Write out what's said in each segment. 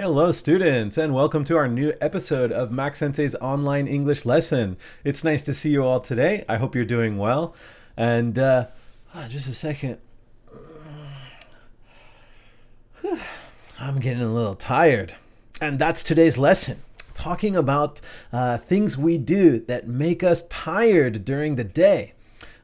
Hello, students, and welcome to our new episode of Max Sensei's online English lesson. It's nice to see you all today. I hope you're doing well. And just a second. I'm getting a little tired. And that's today's lesson. Talking about things we do that make us tired during the day.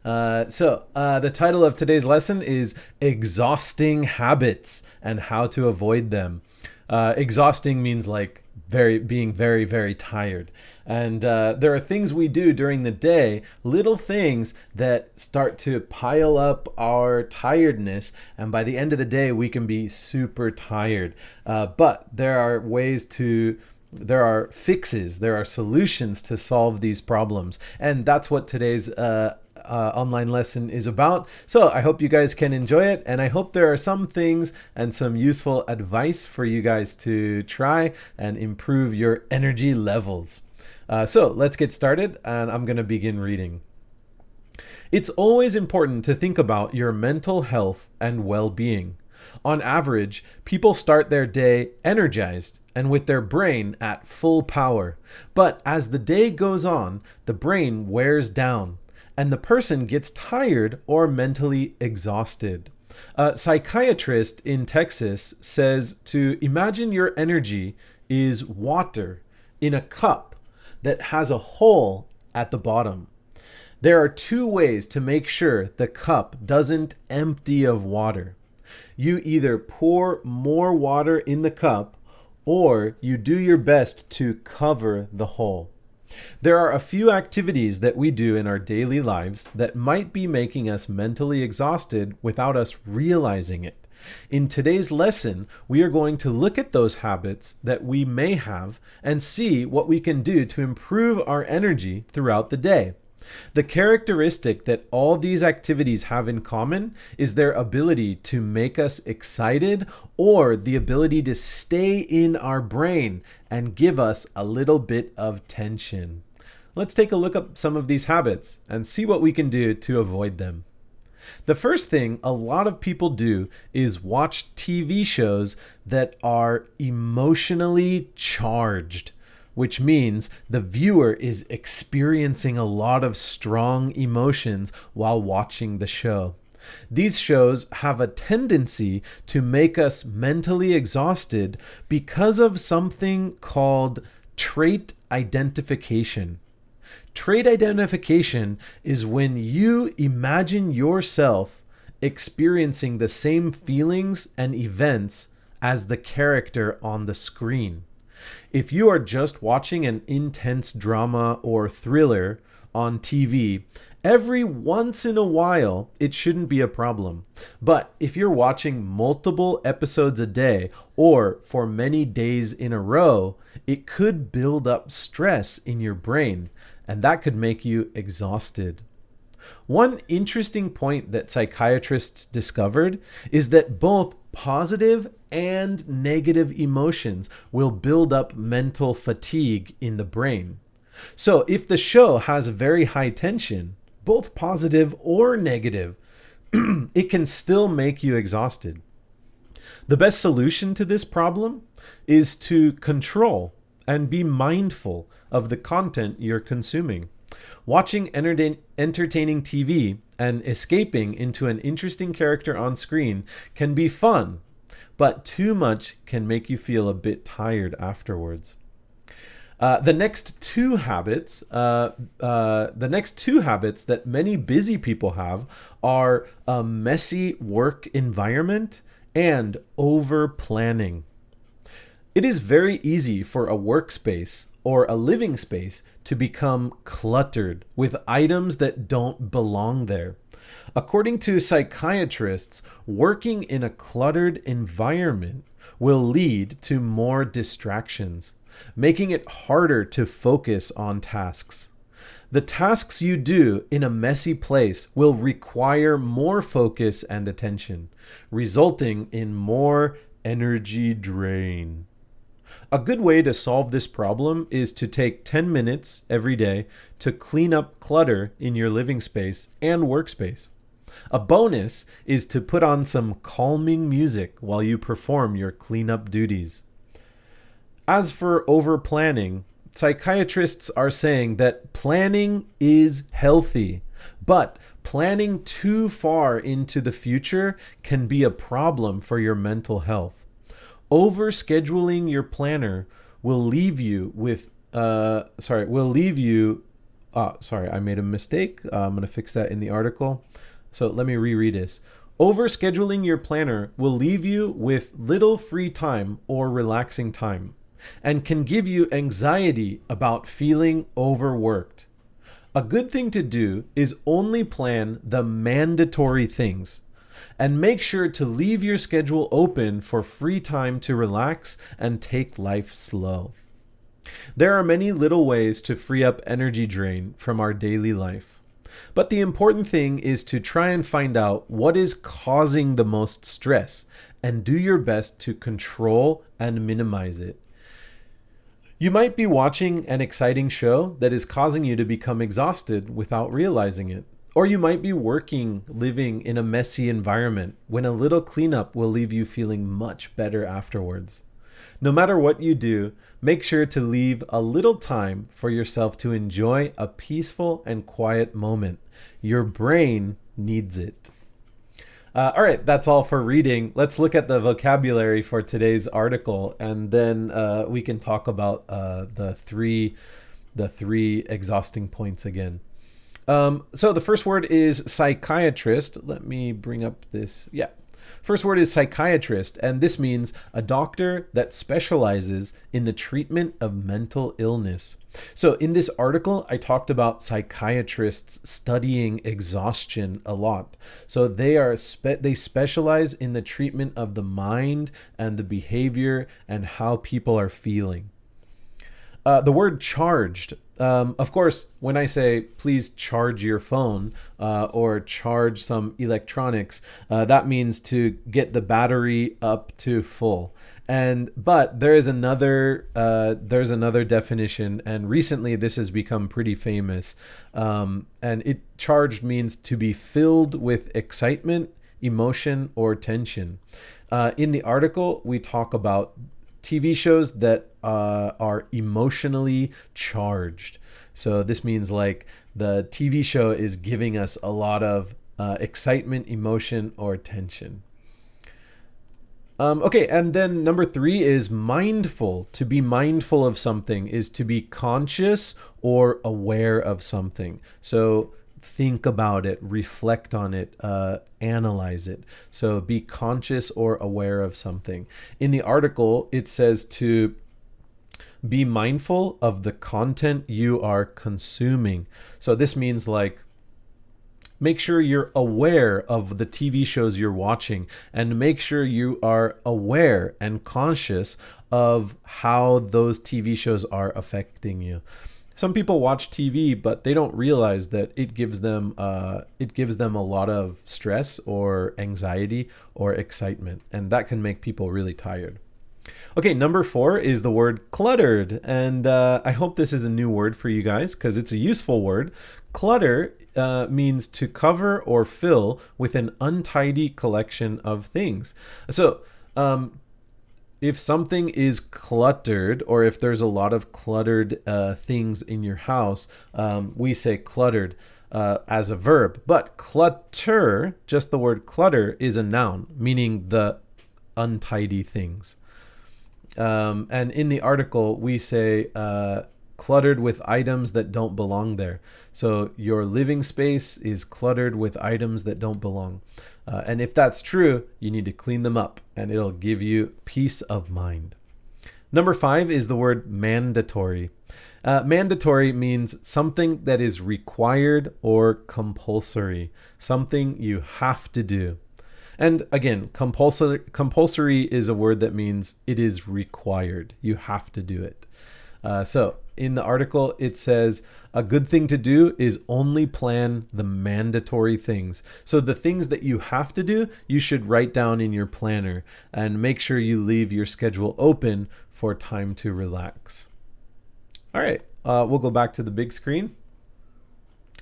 The title of today's lesson is Exhausting Habits and How to Avoid Them. Exhausting means like being very, very tired. And there are things we do during the day, little things that start to pile up our tiredness. And by the end of the day, we can be super tired. But there are fixes, there are solutions to solve these problems. And that's what today's online lesson is about. So I hope you guys can enjoy it, and I hope there are some things and some useful advice for you guys to try and improve your energy levels. So let's get started, and I'm going to begin reading. It's always important to think about your mental health and well-being. On average, people start their day energized and with their brain at full power. But as the day goes on, the brain wears down, and the person gets tired or mentally exhausted. A psychiatrist in Texas says to imagine your energy is water in a cup that has a hole at the bottom. There are two ways to make sure the cup doesn't empty of water. You either pour more water in the cup or you do your best to cover the hole. There are a few activities that we do in our daily lives that might be making us mentally exhausted without us realizing it. In today's lesson, we are going to look at those habits that we may have and see what we can do to improve our energy throughout the day. The characteristic that all these activities have in common is their ability to make us excited or the ability to stay in our brain and give us a little bit of tension. Let's take a look at some of these habits and see what we can do to avoid them. The first thing a lot of people do is watch TV shows that are emotionally charged, which means the viewer is experiencing a lot of strong emotions while watching the show. These shows have a tendency to make us mentally exhausted because of something called trait identification. Trait identification is when you imagine yourself experiencing the same feelings and events as the character on the screen. If you are just watching an intense drama or thriller on TV, every once in a while, it shouldn't be a problem. But if you're watching multiple episodes a day or for many days in a row, it could build up stress in your brain, and that could make you exhausted. One interesting point that psychiatrists discovered is that both positive and negative emotions will build up mental fatigue in the brain. So if the show has very high tension, both positive or negative, it can still make you exhausted. The best solution to this problem is to control and be mindful of the content you're consuming. Watching entertaining TV and escaping into an interesting character on screen can be fun, but too much can make you feel a bit tired afterwards. The next two habits that many busy people have are a messy work environment and over planning. It is very easy for a workspace or a living space to become cluttered with items that don't belong there. According to psychiatrists, working in a cluttered environment will lead to more distractions, making it harder to focus on tasks. The tasks you do in a messy place will require more focus and attention, resulting in more energy drain. A good way to solve this problem is to take 10 minutes every day to clean up clutter in your living space and workspace. A bonus is to put on some calming music while you perform your cleanup duties. As for over planning, psychiatrists are saying that planning is healthy, but planning too far into the future can be a problem for your mental health. Overscheduling your planner will leave you with sorry, I made a mistake. I'm going to fix that in the article. So let me reread this. Overscheduling your planner will leave you with little free time or relaxing time and can give you anxiety about feeling overworked. A good thing to do is only plan the mandatory things and make sure to leave your schedule open for free time to relax and take life slow. There are many little ways to free up energy drain from our daily life. But the important thing is to try and find out what is causing the most stress and do your best to control and minimize it. You might be watching an exciting show that is causing you to become exhausted without realizing it. Or you might be living in a messy environment when a little cleanup will leave you feeling much better afterwards. No matter what you do, make sure to leave a little time for yourself to enjoy a peaceful and quiet moment. Your brain needs it. All right, that's all for reading. Let's look at the vocabulary for today's article, and then we can talk about the three exhausting points again. So the first word is psychiatrist. Let me bring up this. Yeah. First word is psychiatrist, and this means a doctor that specializes in the treatment of mental illness. So in this article, I talked about psychiatrists studying exhaustion a lot. So they specialize in the treatment of the mind and the behavior and how people are feeling. The word charged. Of course, when I say please charge your phone or charge some electronics, that means to get the battery up to full. But there's another definition, and recently this has become pretty famous. And charged means to be filled with excitement, emotion, or tension. In the article, we talk about TV shows that are emotionally charged. So this means like the TV show is giving us a lot of excitement, emotion, or tension. Okay, and then number 3 is mindful. To be mindful of something is to be conscious or aware of something. So think about it, reflect on it, analyze it. So be conscious or aware of something. In the article, it says to be mindful of the content you are consuming. So this means like make sure you're aware of the TV shows you're watching, and make sure you are aware and conscious of how those TV shows are affecting you. Some people watch TV, but they don't realize that it gives them a lot of stress or anxiety or excitement, and that can make people really tired. Okay, number 4 is the word cluttered, and I hope this is a new word for you guys because it's a useful word. Clutter means to cover or fill with an untidy collection of things. So if something is cluttered, or if there's a lot of cluttered things in your house, we say cluttered as a verb. But clutter, just the word clutter, is a noun, meaning the untidy things. And in the article, we say cluttered with items that don't belong there. So your living space is cluttered with items that don't belong. And if that's true, you need to clean them up, and it'll give you peace of mind. Number 5 is the word mandatory. Mandatory means something that is required or compulsory, something you have to do. And again, compulsory is a word that means it is required. You have to do it. So in the article, it says a good thing to do is only plan the mandatory things. So the things that you have to do, you should write down in your planner and make sure you leave your schedule open for time to relax. All right, we'll go back to the big screen.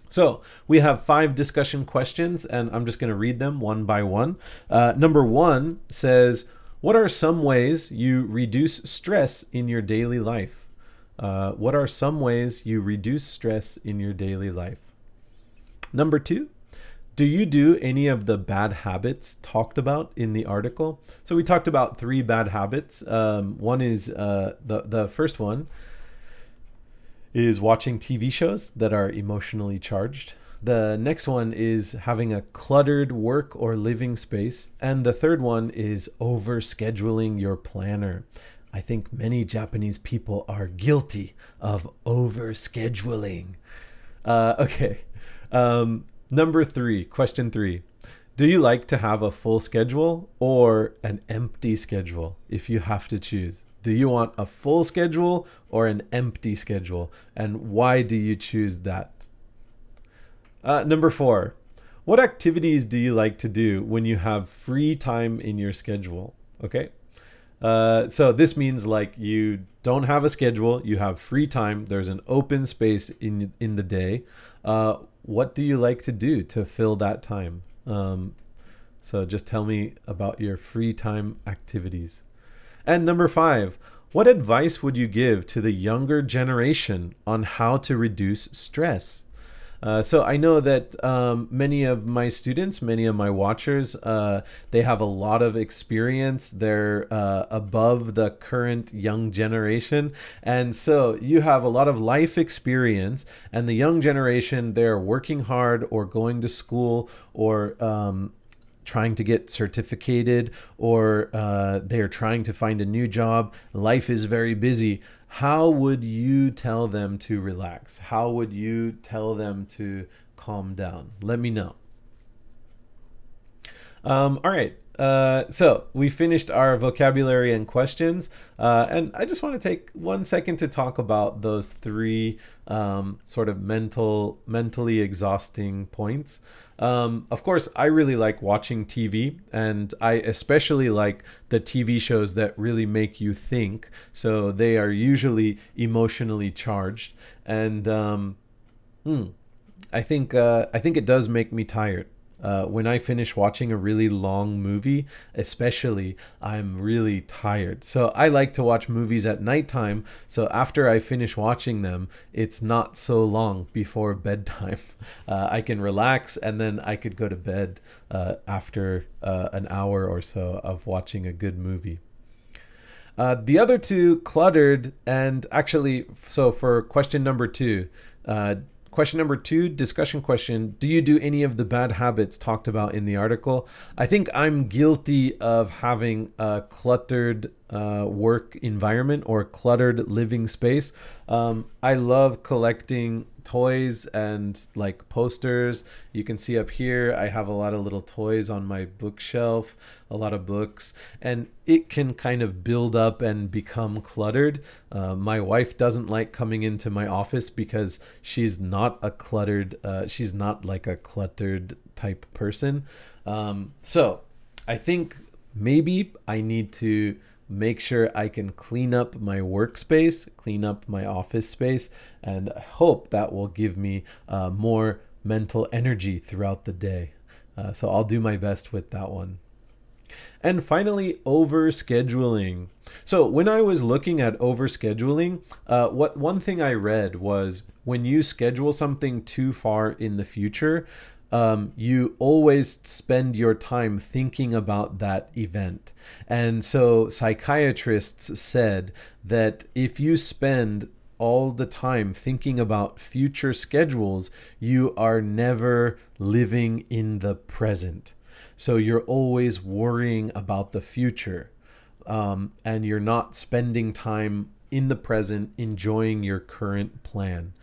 So we have 5 discussion questions, and I'm just going to read them one by one. Number 1 says, What are some ways you reduce stress in your daily life? What are some ways you reduce stress in your daily life? Number 2, do you do any of the bad habits talked about in the article? So we talked about 3 bad habits. One is the first one is watching TV shows that are emotionally charged. The next one is having a cluttered work or living space. And the third one is overscheduling your planner. I think many Japanese people are guilty of overscheduling. Okay. Number 3, question 3. Do you like to have a full schedule or an empty schedule if you have to choose? Do you want a full schedule or an empty schedule? And why do you choose that? Number 4, what activities do you like to do when you have free time in your schedule? Okay. So this means like you don't have a schedule, you have free time, there's an open space in the day. What do you like to do to fill that time? So just tell me about your free time activities. And number 5, what advice would you give to the younger generation on how to reduce stress? So I know that many of my students, many of my watchers, they have a lot of experience. They're above the current young generation. And so you have a lot of life experience. And the young generation, they're working hard or going to school or trying to get certificated, or they're trying to find a new job. Life is very busy. How would you tell them to relax? How would you tell them to calm down? Let me know. All right. So we finished our vocabulary and questions. And I just want to take 1 second to talk about those 3 sort of mentally exhausting points. Of course, I really like watching TV, and I especially like the TV shows that really make you think. So they are usually emotionally charged, and I think it does make me tired. When I finish watching a really long movie, especially, I'm really tired. So I like to watch movies at nighttime. So after I finish watching them, it's not so long before bedtime. I can relax, and then I could go to bed after an hour or so of watching a good movie. The other 2, cluttered, and actually, so for question number 2, question number 2, discussion question, do you do any of the bad habits talked about in the article? I think I'm guilty of having a cluttered work environment or cluttered living space. I love collecting toys and like posters. You can see up here, I have a lot of little toys on my bookshelf, a lot of books, and it can kind of build up and become cluttered. My wife doesn't like coming into my office because she's not like a cluttered type person. So I think maybe I need to make sure I can clean up my workspace, clean up my office space, and I hope that will give me more mental energy throughout the day. So I'll do my best with that one. And finally, overscheduling. So when I was looking at overscheduling, one thing I read was when you schedule something too far in the future, you always spend your time thinking about that event. And so psychiatrists said that if you spend all the time thinking about future schedules, you are never living in the present. So you're always worrying about the future, and you're not spending time in the present enjoying your current plan.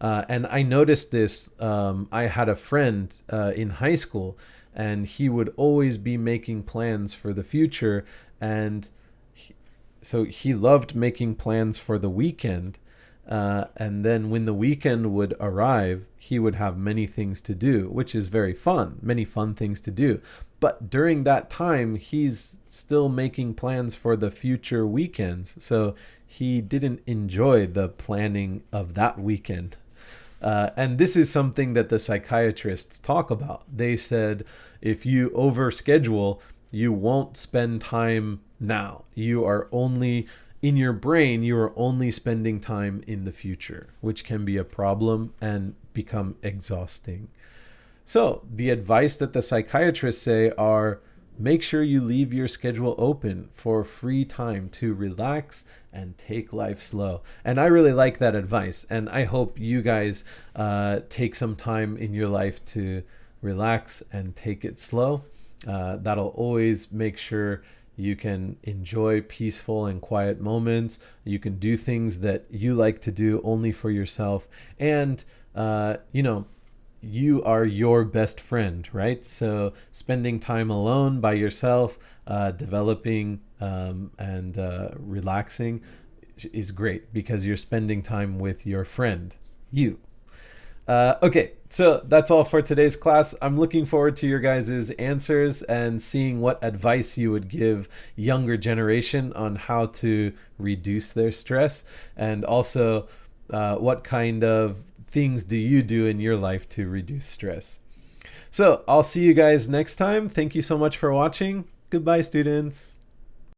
And I noticed this. I had a friend in high school, and he would always be making plans for the future. And so he loved making plans for the weekend. And then when the weekend would arrive, he would have many things to do, which is very fun, many fun things to do. But during that time, he's still making plans for the future weekends. So he didn't enjoy the planning of that weekend. And this is something that the psychiatrists talk about. They said if you overschedule, you won't spend time now. You are only in your brain, you are only spending time in the future, which can be a problem and become exhausting. So, the advice that the psychiatrists say are make sure you leave your schedule open for free time to relax and take life slow. And I really like that advice. And I hope you guys take some time in your life to relax and take it slow. That'll always make sure you can enjoy peaceful and quiet moments. You can do things that you like to do only for yourself. And, you are your best friend, right? So spending time alone by yourself, developing and relaxing is great because you're spending time with your friend, you. Okay, so that's all for today's class. I'm looking forward to your guys' answers and seeing what advice you would give younger generation on how to reduce their stress, and also what kind of things do you do in your life to reduce stress. So I'll see you guys next time. Thank you so much for watching. Goodbye, students.